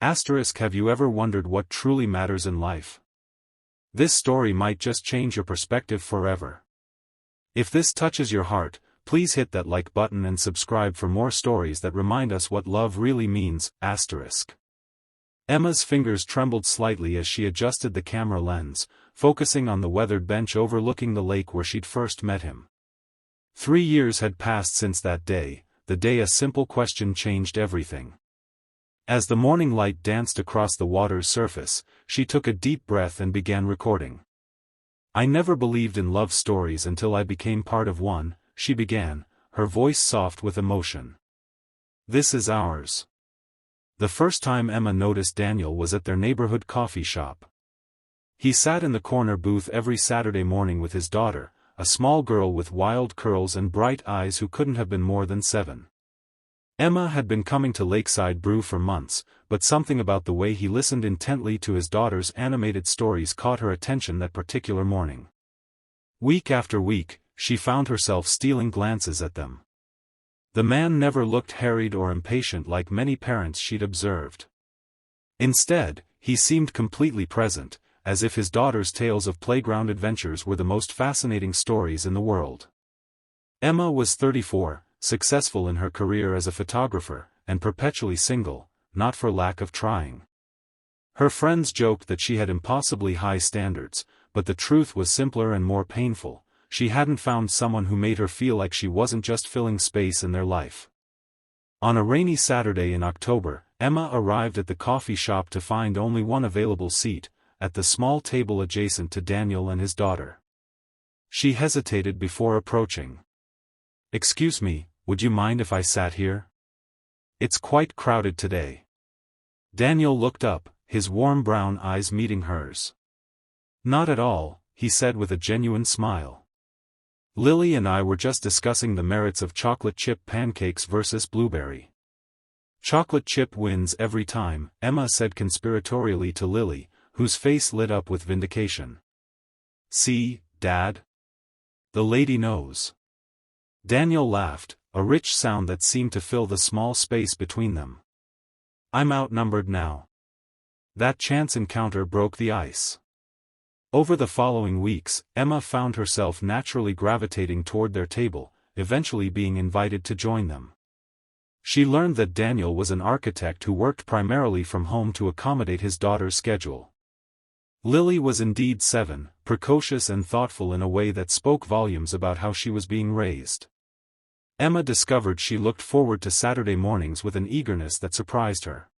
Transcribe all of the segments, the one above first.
Have you ever wondered what truly matters in life? This story might just change your perspective forever. If this touches your heart, please hit that like button and subscribe for more stories that remind us what love really means. Emma's fingers trembled slightly as she adjusted the camera lens, focusing on the weathered bench overlooking the lake where she'd first met him. 3 years had passed since that day, the day a simple question changed everything. As the morning light danced across the water's surface, she took a deep breath and began recording. "I never believed in love stories until I became part of one," she began, her voice soft with emotion. "This is ours." The first time Emma noticed Daniel was at their neighborhood coffee shop. He sat in the corner booth every Saturday morning with his daughter, a small girl with wild curls and bright eyes who couldn't have been more than 7. Emma had been coming to Lakeside Brew for months, but something about the way he listened intently to his daughter's animated stories caught her attention that particular morning. Week after week, she found herself stealing glances at them. The man never looked harried or impatient like many parents she'd observed. Instead, he seemed completely present, as if his daughter's tales of playground adventures were the most fascinating stories in the world. Emma was 34, successful in her career as a photographer, and perpetually single, not for lack of trying. Her friends joked that she had impossibly high standards, but the truth was simpler and more painful. She hadn't found someone who made her feel like she wasn't just filling space in their life. On a rainy Saturday in October, Emma arrived at the coffee shop to find only one available seat, at the small table adjacent to Daniel and his daughter. She hesitated before approaching. "Excuse me, would you mind if I sat here? It's quite crowded today." Daniel looked up, his warm brown eyes meeting hers. "Not at all," he said with a genuine smile. "Lily and I were just discussing the merits of chocolate chip pancakes versus blueberry." "Chocolate chip wins every time," Emma said conspiratorially to Lily, whose face lit up with vindication. "See, Dad? The lady knows." Daniel laughed, a rich sound that seemed to fill the small space between them. "I'm outnumbered now." That chance encounter broke the ice. Over the following weeks, Emma found herself naturally gravitating toward their table, eventually being invited to join them. She learned that Daniel was an architect who worked primarily from home to accommodate his daughter's schedule. Lily was indeed 7, precocious and thoughtful in a way that spoke volumes about how she was being raised. Emma discovered she looked forward to Saturday mornings with an eagerness that surprised her.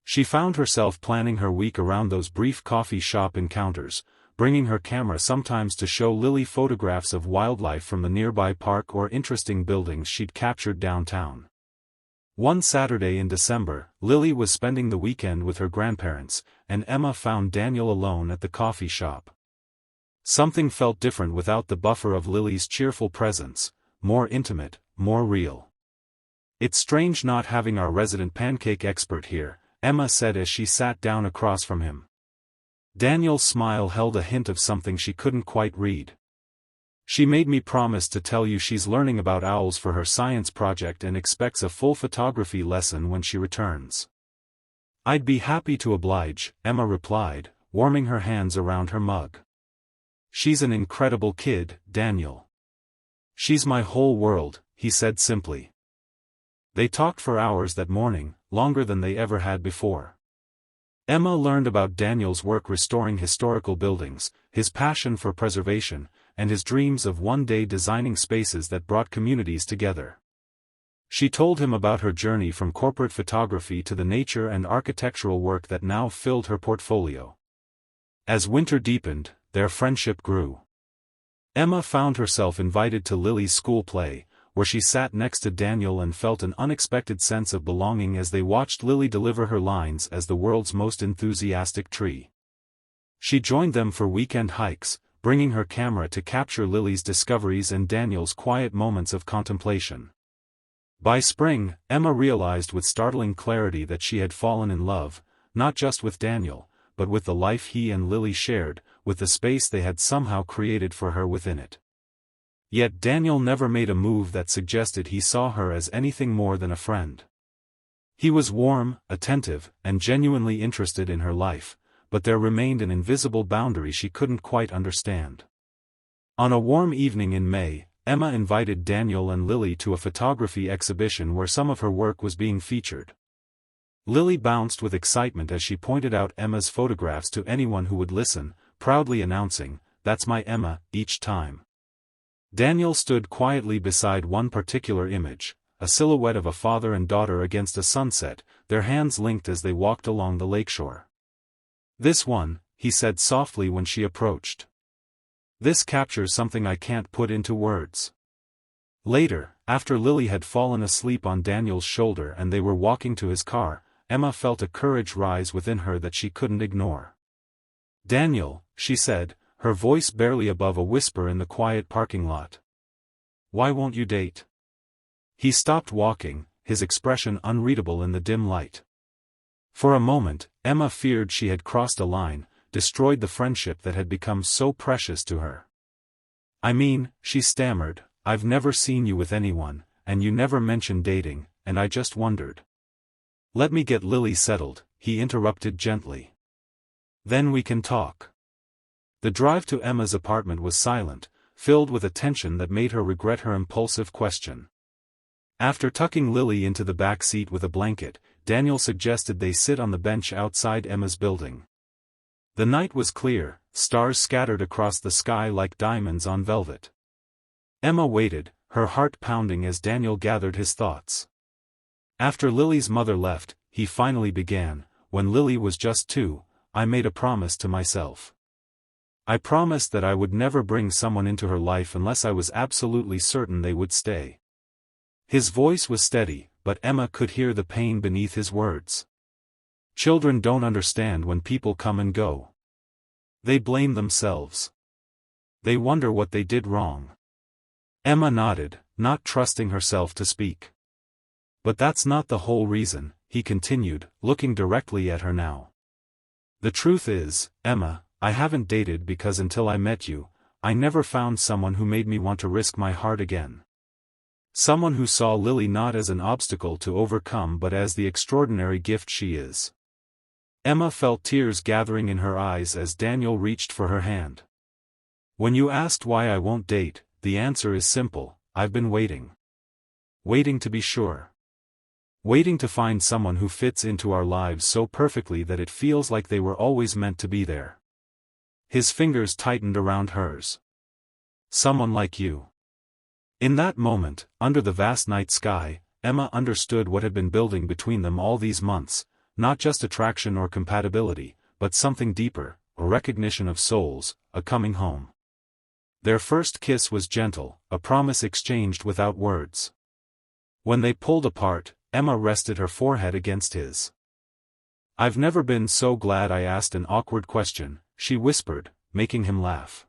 She found herself planning her week around those brief coffee shop encounters, bringing her camera sometimes to show Lily photographs of wildlife from the nearby park or interesting buildings she'd captured downtown. One Saturday in December, Lily was spending the weekend with her grandparents, and Emma found Daniel alone at the coffee shop. Something felt different without the buffer of Lily's cheerful presence, more intimate, more real. "It's strange not having our resident pancake expert here," Emma said as she sat down across from him. Daniel's smile held a hint of something she couldn't quite read. "She made me promise to tell you she's learning about owls for her science project and expects a full photography lesson when she returns." "I'd be happy to oblige," Emma replied, warming her hands around her mug. "She's an incredible kid, Daniel." "She's my whole world," he said simply. They talked for hours that morning, longer than they ever had before. Emma learned about Daniel's work restoring historical buildings, his passion for preservation, and his dreams of one day designing spaces that brought communities together. She told him about her journey from corporate photography to the nature and architectural work that now filled her portfolio. As winter deepened, their friendship grew. Emma found herself invited to Lily's school play, where she sat next to Daniel and felt an unexpected sense of belonging as they watched Lily deliver her lines as the world's most enthusiastic tree. She joined them for weekend hikes, bringing her camera to capture Lily's discoveries and Daniel's quiet moments of contemplation. By spring, Emma realized with startling clarity that she had fallen in love, not just with Daniel, but with the life he and Lily shared, with the space they had somehow created for her within it. Yet Daniel never made a move that suggested he saw her as anything more than a friend. He was warm, attentive, and genuinely interested in her life, but there remained an invisible boundary she couldn't quite understand. On a warm evening in May, Emma invited Daniel and Lily to a photography exhibition where some of her work was being featured. Lily bounced with excitement as she pointed out Emma's photographs to anyone who would listen, proudly announcing, "That's my Emma," each time. Daniel stood quietly beside one particular image, a silhouette of a father and daughter against a sunset, their hands linked as they walked along the lakeshore. "This one," he said softly when she approached. "This captures something I can't put into words." Later, after Lily had fallen asleep on Daniel's shoulder and they were walking to his car, Emma felt a courage rise within her that she couldn't ignore. "Daniel," she said, her voice barely above a whisper in the quiet parking lot. "Why won't you date?" He stopped walking, his expression unreadable in the dim light. For a moment, Emma feared she had crossed a line, destroyed the friendship that had become so precious to her. "I mean," she stammered, "I've never seen you with anyone, and you never mentioned dating, and I just wondered." "Let me get Lily settled," he interrupted gently. "Then we can talk." The drive to Emma's apartment was silent, filled with a tension that made her regret her impulsive question. After tucking Lily into the back seat with a blanket, Daniel suggested they sit on the bench outside Emma's building. The night was clear, stars scattered across the sky like diamonds on velvet. Emma waited, her heart pounding as Daniel gathered his thoughts. After Lily's mother left, he finally began, "When Lily was just 2, I made a promise to myself. I promised that I would never bring someone into her life unless I was absolutely certain they would stay." His voice was steady, but Emma could hear the pain beneath his words. "Children don't understand when people come and go. They blame themselves. They wonder what they did wrong." Emma nodded, not trusting herself to speak. "But that's not the whole reason," he continued, looking directly at her now. "The truth is, Emma, I haven't dated because until I met you, I never found someone who made me want to risk my heart again. Someone who saw Lily not as an obstacle to overcome but as the extraordinary gift she is." Emma felt tears gathering in her eyes as Daniel reached for her hand. "When you asked why I won't date, the answer is simple: I've been waiting. Waiting to be sure. Waiting to find someone who fits into our lives so perfectly that it feels like they were always meant to be there." His fingers tightened around hers. "Someone like you." In that moment, under the vast night sky, Emma understood what had been building between them all these months, not just attraction or compatibility, but something deeper, a recognition of souls, a coming home. Their first kiss was gentle, a promise exchanged without words. When they pulled apart, Emma rested her forehead against his. "I've never been so glad I asked an awkward question," she whispered, making him laugh.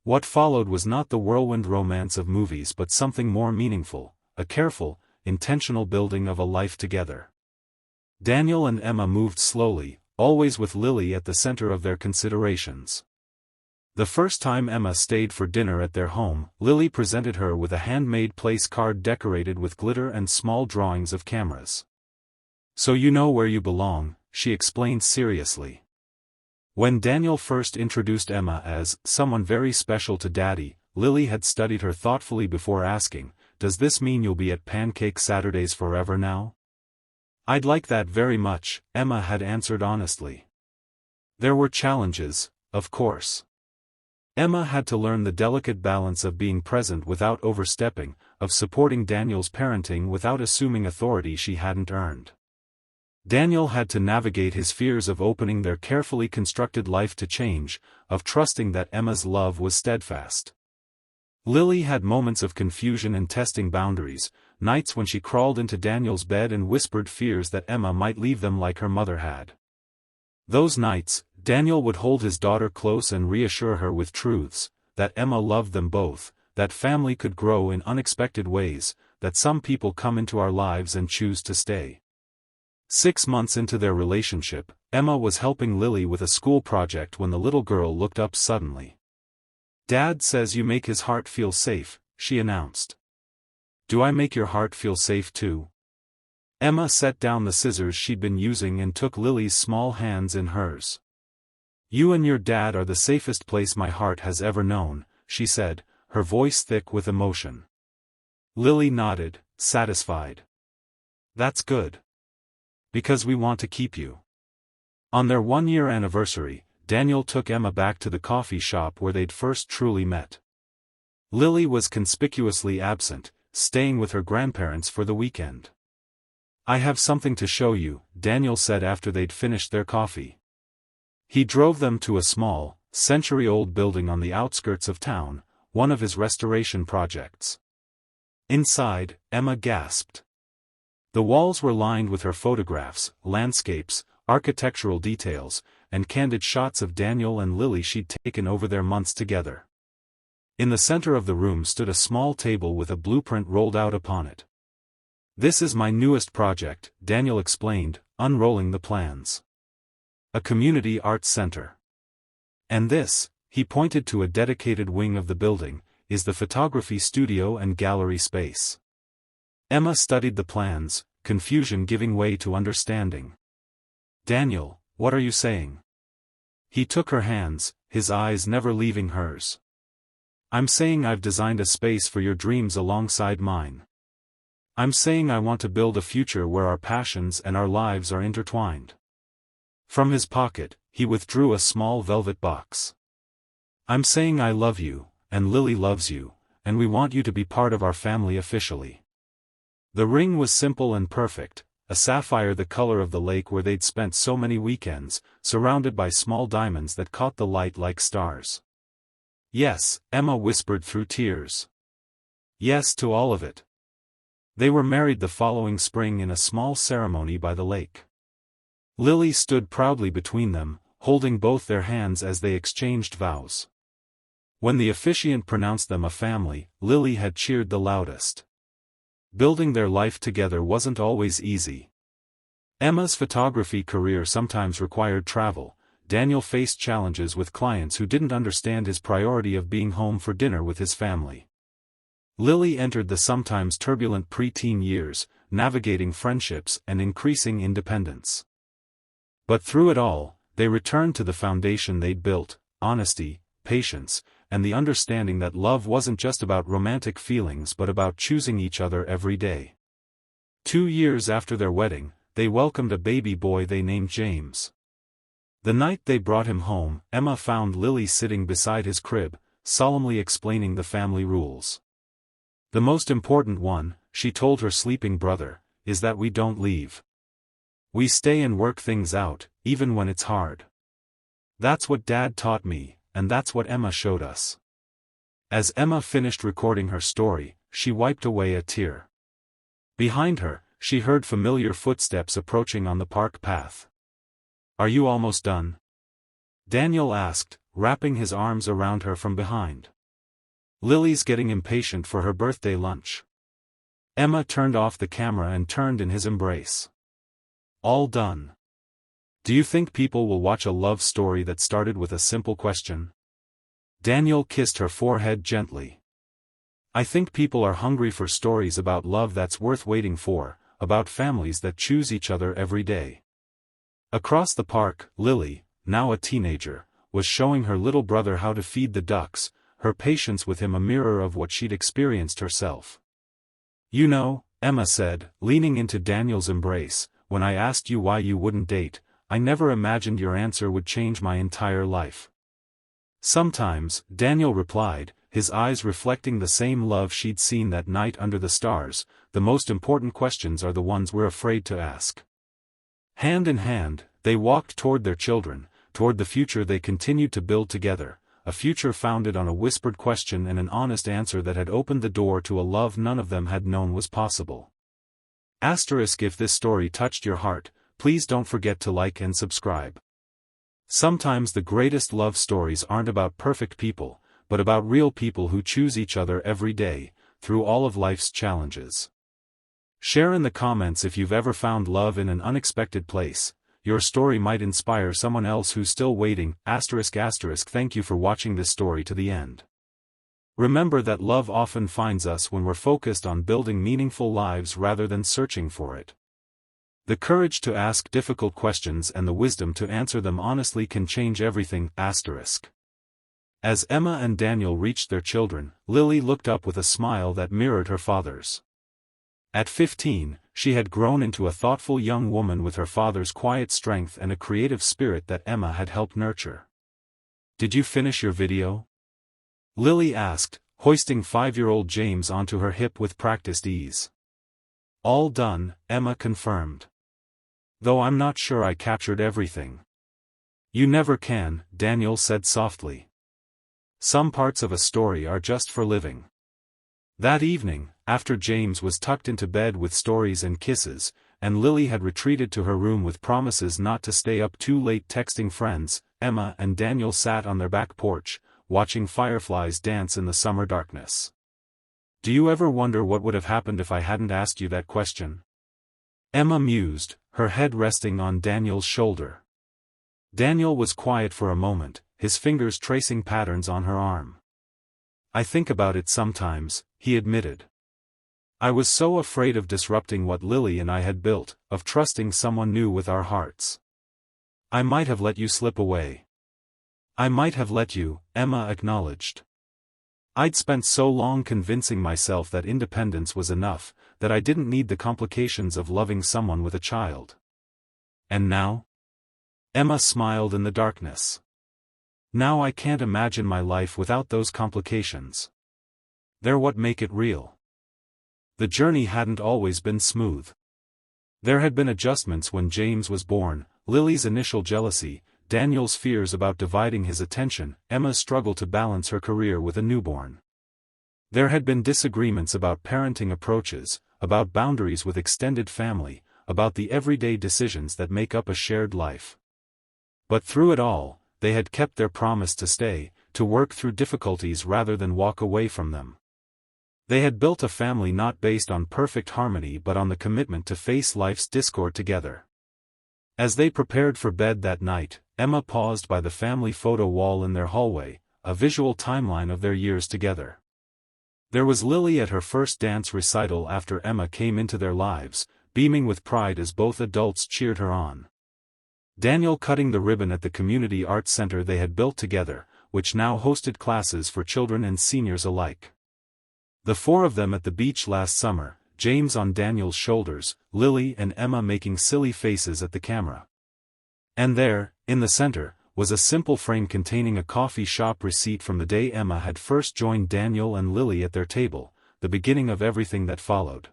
What followed was not the whirlwind romance of movies but something more meaningful, a careful, intentional building of a life together. Daniel and Emma moved slowly, always with Lily at the center of their considerations. The first time Emma stayed for dinner at their home, Lily presented her with a handmade place card decorated with glitter and small drawings of cameras. "So you know where you belong," she explained seriously. When Daniel first introduced Emma as someone very special to Daddy, Lily had studied her thoughtfully before asking, "Does this mean you'll be at Pancake Saturdays forever now?" "I'd like that very much," Emma had answered honestly. There were challenges, of course. Emma had to learn the delicate balance of being present without overstepping, of supporting Daniel's parenting without assuming authority she hadn't earned. Daniel had to navigate his fears of opening their carefully constructed life to change, of trusting that Emma's love was steadfast. Lily had moments of confusion and testing boundaries, nights when she crawled into Daniel's bed and whispered fears that Emma might leave them like her mother had. Those nights, Daniel would hold his daughter close and reassure her with truths, that Emma loved them both, that family could grow in unexpected ways, that some people come into our lives and choose to stay. 6 months into their relationship, Emma was helping Lily with a school project when the little girl looked up suddenly. "Dad says you make his heart feel safe," she announced. "Do I make your heart feel safe too?" Emma set down the scissors she'd been using and took Lily's small hands in hers. "You and your dad are the safest place my heart has ever known," she said, her voice thick with emotion. Lily nodded, satisfied. "That's good. Because we want to keep you." On their one-year anniversary, Daniel took Emma back to the coffee shop where they'd first truly met. Lily was conspicuously absent, staying with her grandparents for the weekend. "I have something to show you," Daniel said after they'd finished their coffee. He drove them to a small, century-old building on the outskirts of town, one of his restoration projects. Inside, Emma gasped. The walls were lined with her photographs, landscapes, architectural details, and candid shots of Daniel and Lily she'd taken over their months together. In the center of the room stood a small table with a blueprint rolled out upon it. "This is my newest project," Daniel explained, unrolling the plans. "A community arts center. And this," he pointed to a dedicated wing of the building, "is the photography studio and gallery space." Emma studied the plans, confusion giving way to understanding. "Daniel, what are you saying?" He took her hands, his eyes never leaving hers. "I'm saying I've designed a space for your dreams alongside mine. I'm saying I want to build a future where our passions and our lives are intertwined." From his pocket, he withdrew a small velvet box. "I'm saying I love you, and Lily loves you, and we want you to be part of our family officially." The ring was simple and perfect, a sapphire the color of the lake where they'd spent so many weekends, surrounded by small diamonds that caught the light like stars. "Yes," Emma whispered through tears. "Yes to all of it." They were married the following spring in a small ceremony by the lake. Lily stood proudly between them, holding both their hands as they exchanged vows. When the officiant pronounced them a family, Lily had cheered the loudest. Building their life together wasn't always easy. Emma's photography career sometimes required travel. Daniel faced challenges with clients who didn't understand his priority of being home for dinner with his family. Lily entered the sometimes turbulent preteen years, navigating friendships and increasing independence. But through it all, they returned to the foundation they'd built: honesty, patience, and the understanding that love wasn't just about romantic feelings but about choosing each other every day. 2 years after their wedding, they welcomed a baby boy they named James. The night they brought him home, Emma found Lily sitting beside his crib, solemnly explaining the family rules. "The most important one," she told her sleeping brother, "is that we don't leave. We stay and work things out, even when it's hard. That's what Dad taught me, and that's what Emma showed us." As Emma finished recording her story, she wiped away a tear. Behind her, she heard familiar footsteps approaching on the park path. "Are you almost done?" Daniel asked, wrapping his arms around her from behind. "Lily's getting impatient for her birthday lunch." Emma turned off the camera and turned in his embrace. "All done. Do you think people will watch a love story that started with a simple question?" Daniel kissed her forehead gently. "I think people are hungry for stories about love that's worth waiting for, about families that choose each other every day." Across the park, Lily, now a teenager, was showing her little brother how to feed the ducks, her patience with him a mirror of what she'd experienced herself. "You know," Emma said, leaning into Daniel's embrace, "when I asked you why you wouldn't date, I never imagined your answer would change my entire life." "Sometimes," Daniel replied, his eyes reflecting the same love she'd seen that night under the stars, "the most important questions are the ones we're afraid to ask." Hand in hand, they walked toward their children, toward the future they continued to build together, a future founded on a whispered question and an honest answer that had opened the door to a love none of them had known was possible. If this story touched your heart, please don't forget to like and subscribe. Sometimes the greatest love stories aren't about perfect people, but about real people who choose each other every day, through all of life's challenges. Share in the comments if you've ever found love in an unexpected place. Your story might inspire someone else who's still waiting. Thank you for watching this story to the end. Remember that love often finds us when we're focused on building meaningful lives rather than searching for it. The courage to ask difficult questions and the wisdom to answer them honestly can change everything. As Emma and Daniel reached their children, Lily looked up with a smile that mirrored her father's. At 15, she had grown into a thoughtful young woman with her father's quiet strength and a creative spirit that Emma had helped nurture. "Did you finish your video?" Lily asked, hoisting 5-year-old James onto her hip with practiced ease. "All done," Emma confirmed. "Though I'm not sure I captured everything." "You never can," Daniel said softly. "Some parts of a story are just for living." That evening, after James was tucked into bed with stories and kisses, and Lily had retreated to her room with promises not to stay up too late texting friends, Emma and Daniel sat on their back porch, watching fireflies dance in the summer darkness. "Do you ever wonder what would have happened if I hadn't asked you that question?" Emma mused, her head resting on Daniel's shoulder. Daniel was quiet for a moment, his fingers tracing patterns on her arm. "I think about it sometimes," he admitted. "I was so afraid of disrupting what Lily and I had built, of trusting someone new with our hearts. I might have let you slip away." "I might have let you," Emma acknowledged. "I'd spent so long convincing myself that independence was enough, that I didn't need the complications of loving someone with a child." "And now?" Emma smiled in the darkness. "Now I can't imagine my life without those complications. They're what make it real." The journey hadn't always been smooth. There had been adjustments when James was born, Lily's initial jealousy, Daniel's fears about dividing his attention, Emma's struggle to balance her career with a newborn. There had been disagreements about parenting approaches, about boundaries with extended family, about the everyday decisions that make up a shared life. But through it all, they had kept their promise to stay, to work through difficulties rather than walk away from them. They had built a family not based on perfect harmony but on the commitment to face life's discord together. As they prepared for bed that night, Emma paused by the family photo wall in their hallway, a visual timeline of their years together. There was Lily at her first dance recital after Emma came into their lives, beaming with pride as both adults cheered her on. Daniel cutting the ribbon at the community arts center they had built together, which now hosted classes for children and seniors alike. The four of them at the beach last summer, James on Daniel's shoulders, Lily and Emma making silly faces at the camera. And there, in the center, was a simple frame containing a coffee shop receipt from the day Emma had first joined Daniel and Lily at their table, the beginning of everything that followed.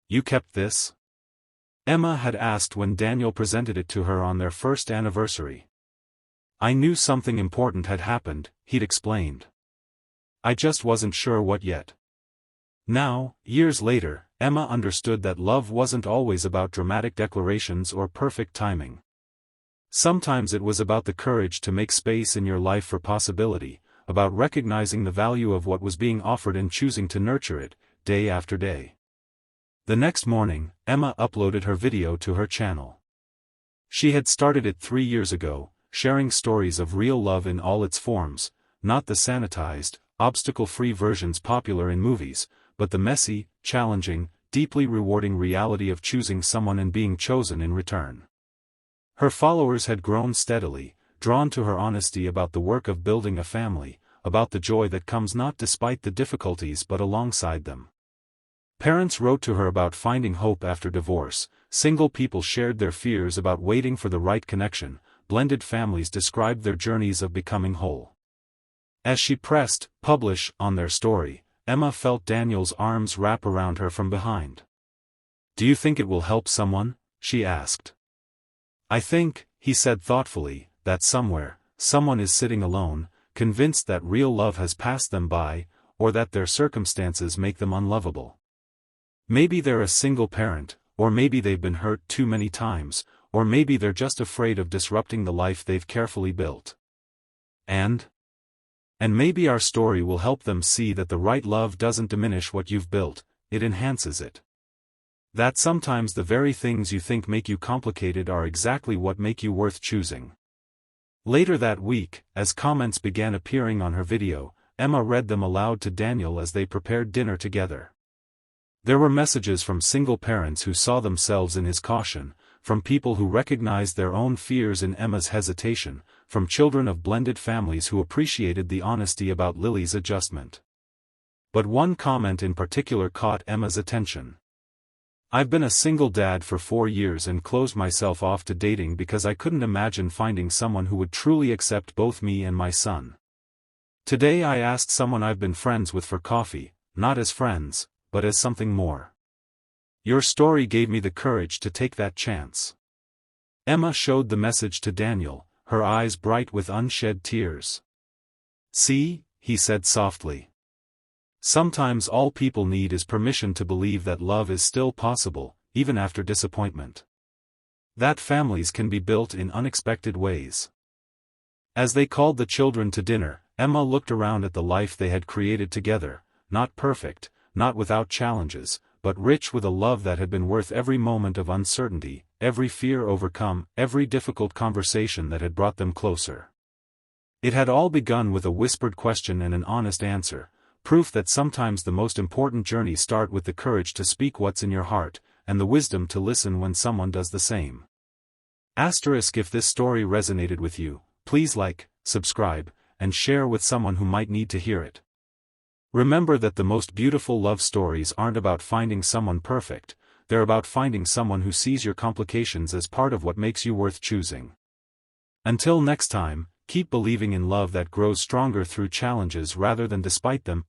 "You kept this?" Emma had asked when Daniel presented it to her on their first anniversary. "I knew something important had happened," he'd explained. "I just wasn't sure what yet." Now, years later, Emma understood that love wasn't always about dramatic declarations or perfect timing. Sometimes it was about the courage to make space in your life for possibility, about recognizing the value of what was being offered and choosing to nurture it, day after day. The next morning, Emma uploaded her video to her channel. She had started it 3 years ago, sharing stories of real love in all its forms, not the sanitized, obstacle-free versions popular in movies, but the messy, challenging, deeply rewarding reality of choosing someone and being chosen in return. Her followers had grown steadily, drawn to her honesty about the work of building a family, about the joy that comes not despite the difficulties but alongside them. Parents wrote to her about finding hope after divorce, single people shared their fears about waiting for the right connection, blended families described their journeys of becoming whole. As she pressed publish on their story, Emma felt Daniel's arms wrap around her from behind. "Do you think it will help someone?" she asked. "I think," he said thoughtfully, "that somewhere, someone is sitting alone, convinced that real love has passed them by, or that their circumstances make them unlovable. Maybe they're a single parent, or maybe they've been hurt too many times, or maybe they're just afraid of disrupting the life they've carefully built. And maybe our story will help them see that the right love doesn't diminish what you've built, it enhances it. That sometimes the very things you think make you complicated are exactly what make you worth choosing." Later that week, as comments began appearing on her video, Emma read them aloud to Daniel as they prepared dinner together. There were messages from single parents who saw themselves in his caution, from people who recognized their own fears in Emma's hesitation, from children of blended families who appreciated the honesty about Lily's adjustment. But one comment in particular caught Emma's attention. "I've been a single dad for 4 years and closed myself off to dating because I couldn't imagine finding someone who would truly accept both me and my son. Today I asked someone I've been friends with for coffee, not as friends, but as something more. Your story gave me the courage to take that chance." Emma showed the message to Daniel, her eyes bright with unshed tears. "See," he said softly. "Sometimes all people need is permission to believe that love is still possible, even after disappointment. That families can be built in unexpected ways." As they called the children to dinner, Emma looked around at the life they had created together, not perfect, not without challenges, but rich with a love that had been worth every moment of uncertainty, every fear overcome, every difficult conversation that had brought them closer. It had all begun with a whispered question and an honest answer, proof that sometimes the most important journeys start with the courage to speak what's in your heart, and the wisdom to listen when someone does the same. If this story resonated with you, please like, subscribe, and share with someone who might need to hear it. Remember that the most beautiful love stories aren't about finding someone perfect, they're about finding someone who sees your complications as part of what makes you worth choosing. Until next time, keep believing in love that grows stronger through challenges rather than despite them.